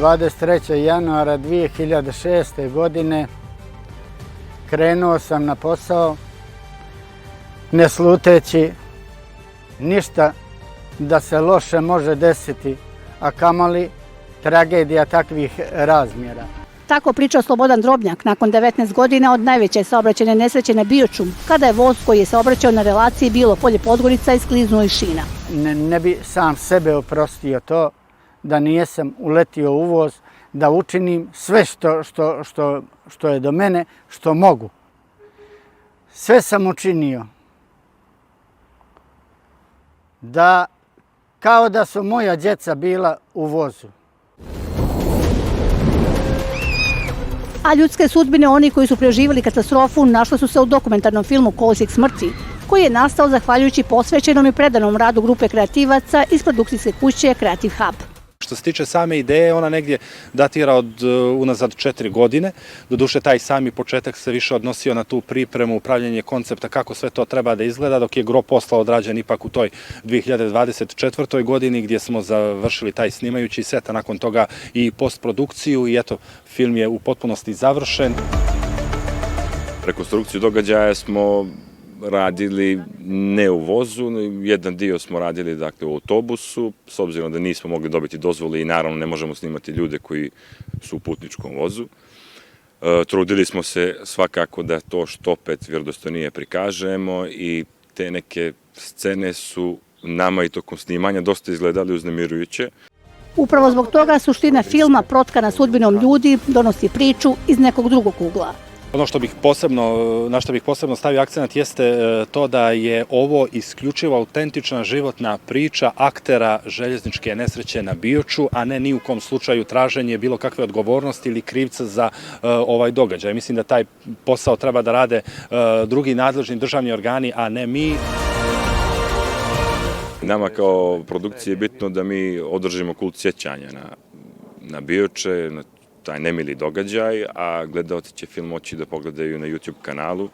23. januara 2006. godine krenuo sam na posao ne sluteći ništa da se loše može desiti, a kamoli tragedija takvih razmjera. Tako priča Slobodan Drobnjak nakon 19 godina od najveće saobraćajne nesreće na Bioču, kada je voz koji je saobraćao na relaciji Bilo Polje – Podgorica iskliznuo iz šina. Ne bi sam sebe oprostio to da nijesam uletio u voz, da učinim sve što je do mene, što mogu. Sve sam učinio da kao da su moja djeca bila u vozu. A ljudske sudbine onih koji su preživjeli katastrofu našle su se u dokumentarnom filmu Kolosijek smrti, koji je nastao zahvaljujući posvećenom i predanom radu grupe kreativaca iz produkcijske kuće Creative Hub. Što se tiče same ideje, ona negdje datira od unazad 4 godine. Doduše, taj sami početak se više odnosio na tu pripremu, upravljanje koncepta, kako sve to treba da izgleda, dok je gro posla odrađen ipak u toj 2024. godini, gdje smo završili taj snimajući set, a nakon toga i postprodukciju i eto, film je u potpunosti završen. Rekonstrukciju događaja smo radili ne u vozu, jedan dio smo radili dakle, u autobusu, s obzirom da nismo mogli dobiti dozvole i naravno ne možemo snimati ljude koji su u putničkom vozu. Trudili smo se svakako da to što opet vjerodostojnije prikažemo i te neke scene su nama i tokom snimanja dosta izgledali uznemirujuće. Upravo zbog toga suština filma protkana sudbinom ljudi donosi priču iz nekog drugog ugla. Ono na što bih posebno stavio akcenat jeste to da je ovo isključivo autentična životna priča aktera željezničke nesreće na Bioču, a ne ni u kom slučaju traženje bilo kakve odgovornosti ili krivca za ovaj događaj. Mislim da taj posao treba da rade drugi nadležni državni organi, a ne mi. Nama kao produkciji je bitno da mi održimo kult sjećanja na Bioče, na taj nemili događaj, a gledalci će film moći da pogledaju na YouTube kanalu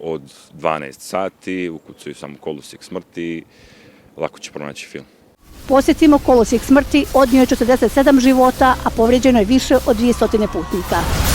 od 12 sati, ukucaju samo Kolosijek smrti, lako će pronaći film. Posjetimo Kolosijek smrti, odnio je 47 života, a povrijeđeno je više od 200 putnika.